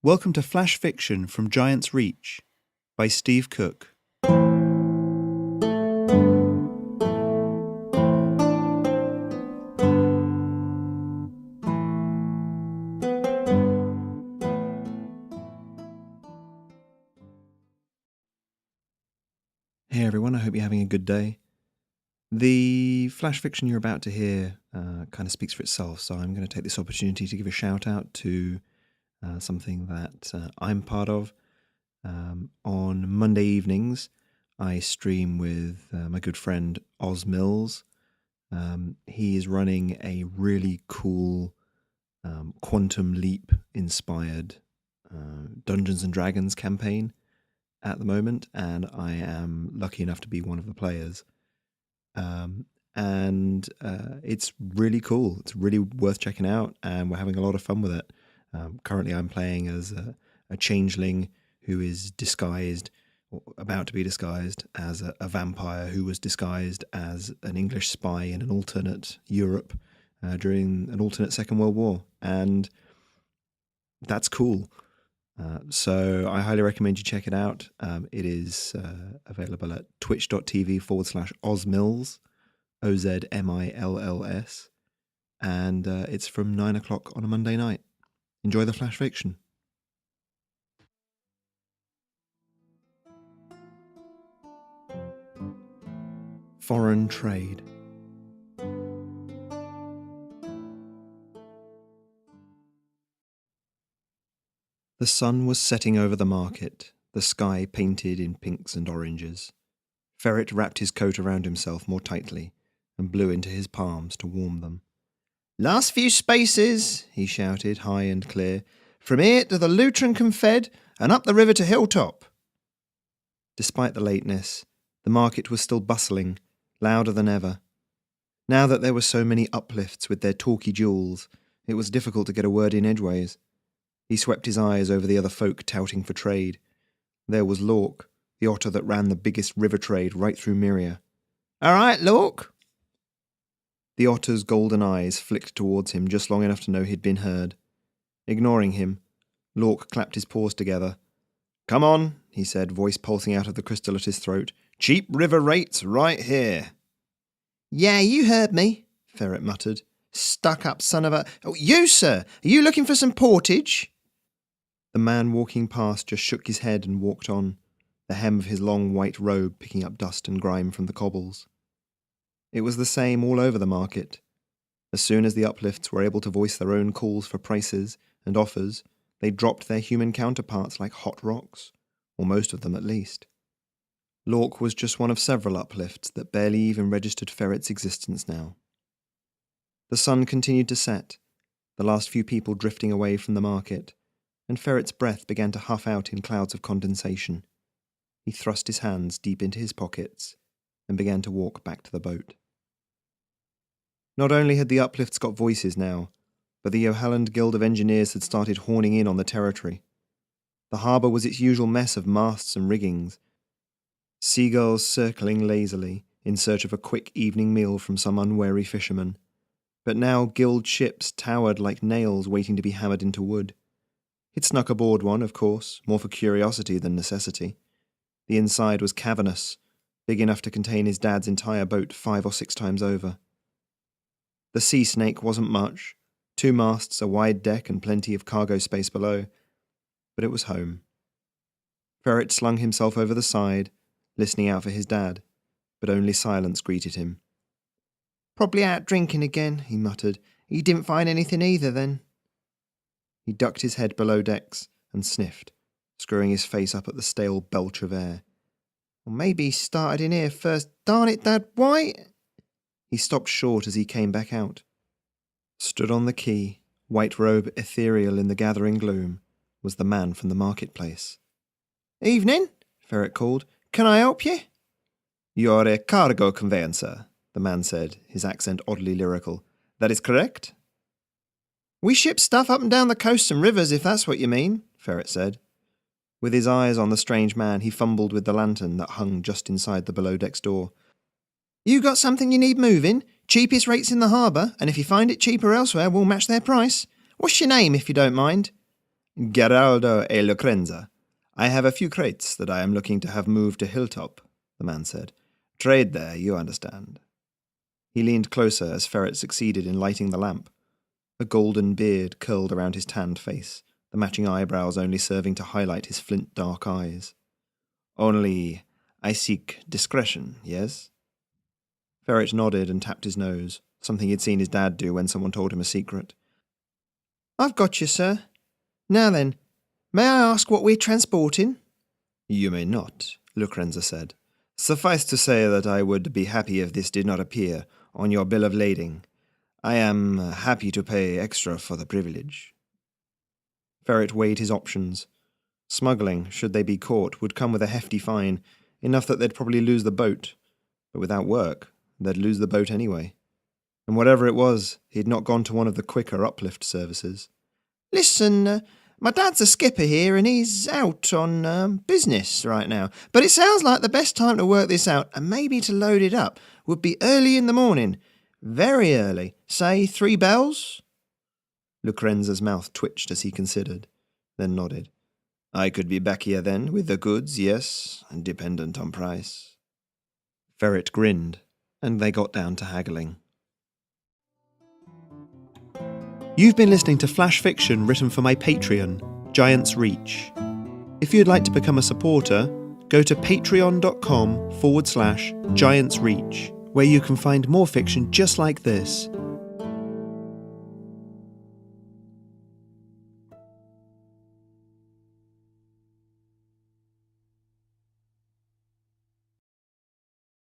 Welcome to Flash Fiction from Giant's Reach by Steve Cook. Hey everyone, I hope you're having a good day. The flash fiction you're about to hear kind of speaks for itself, so I'm going to take this opportunity to give a shout out to something that I'm part of. On Monday evenings, I stream with my good friend Oz Mills. He is running a really cool Quantum Leap inspired Dungeons and Dragons campaign at the moment, and I am lucky enough to be one of the players. It's really cool. It's really worth checking out, and we're having a lot of fun with it. Currently, I'm playing as a changeling who is disguised, or about to be disguised, as a vampire who was disguised as an English spy in an alternate Europe during an alternate Second World War, and that's cool. So I highly recommend you check it out. It is available at twitch.tv/Ozmills, OZMILLS, and it's from 9 o'clock on a Monday night. Enjoy the flash fiction. Foreign trade. The sun was setting over the market, the sky painted in pinks and oranges. Ferret wrapped his coat around himself more tightly and blew into his palms to warm them. "Last few spaces," he shouted, high and clear, "from here to the Lutron Confed and up the river to Hilltop." Despite the lateness, the market was still bustling, louder than ever. Now that there were so many uplifts with their talky jewels, it was difficult to get a word in edgeways. He swept his eyes over the other folk touting for trade. There was Lork, the otter that ran the biggest river trade right through Myria. "All right, Lork." The otter's golden eyes flicked towards him just long enough to know he'd been heard. Ignoring him, Lork clapped his paws together. "Come on," he said, voice pulsing out of the crystal at his throat. "Cheap river rates right here." "Yeah, you heard me," Ferret muttered. "Stuck-up son of a... Oh, you, sir! Are you looking for some portage?" The man walking past just shook his head and walked on, the hem of his long white robe picking up dust and grime from the cobbles. It was the same all over the market. As soon as the uplifts were able to voice their own calls for prices and offers, they dropped their human counterparts like hot rocks, or most of them at least. Lork was just one of several uplifts that barely even registered Ferret's existence now. The sun continued to set, the last few people drifting away from the market, and Ferret's breath began to huff out in clouds of condensation. He thrust his hands deep into his pockets and began to walk back to the boat. Not only had the uplifts got voices now, but the Yohalland Guild of Engineers had started horning in on the territory. The harbour was its usual mess of masts and riggings, seagulls circling lazily in search of a quick evening meal from some unwary fisherman. But now guild ships towered like nails waiting to be hammered into wood. He'd snuck aboard one, of course, more for curiosity than necessity. The inside was cavernous, big enough to contain his dad's entire boat 5 or 6 times over. The Sea Snake wasn't much, 2 masts, a wide deck and plenty of cargo space below, but it was home. Ferret slung himself over the side, listening out for his dad, but only silence greeted him. "Probably out drinking again," he muttered. "He didn't find anything either, then." He ducked his head below decks and sniffed, screwing his face up at the stale belch of air. "Or maybe he started in here first. Darn it, Dad, why—" He stopped short as he came back out. Stood on the quay, white robe ethereal in the gathering gloom, was the man from the marketplace. "Evening," Ferret called. "Can I help you?" "You're a cargo conveyancer," the man said, his accent oddly lyrical. "That is correct?" "We ship stuff up and down the coasts and rivers, if that's what you mean," Ferret said. With his eyes on the strange man, he fumbled with the lantern that hung just inside the below-decks door. "You got something you need moving? Cheapest rates in the harbour, and if you find it cheaper elsewhere, we'll match their price. What's your name, if you don't mind?" Geraldo e Lucrenza. I have a few crates that I am looking to have moved to Hilltop, the man said. Trade there, you understand. He leaned closer as Ferret succeeded in lighting the lamp. A golden beard curled around his tanned face, the matching eyebrows only serving to highlight his flint-dark eyes. Only, I seek discretion, yes? Ferret nodded and tapped his nose, something he'd seen his dad do when someone told him a secret. I've got you, sir. Now then, may I ask what we're transporting? You may not, Lucrenza said. Suffice to say that I would be happy if this did not appear on your bill of lading. I am happy to pay extra for the privilege. Ferret weighed his options. Smuggling, should they be caught, would come with a hefty fine, enough that they'd probably lose the boat. But without work, they'd lose the boat anyway. And whatever it was, he'd not gone to one of the quicker uplift services. Listen, my dad's a skipper here and he's out on business right now. But it sounds like the best time to work this out, and maybe to load it up, would be early in the morning. Very early. Say 3 bells? Lucrenza's mouth twitched as he considered, then nodded. I could be back here then, with the goods, yes, and dependent on price. Ferret grinned, and they got down to haggling. You've been listening to flash fiction written for my Patreon, Giant's Reach. If you'd like to become a supporter, go to patreon.com/Giant's Reach, where you can find more fiction just like this,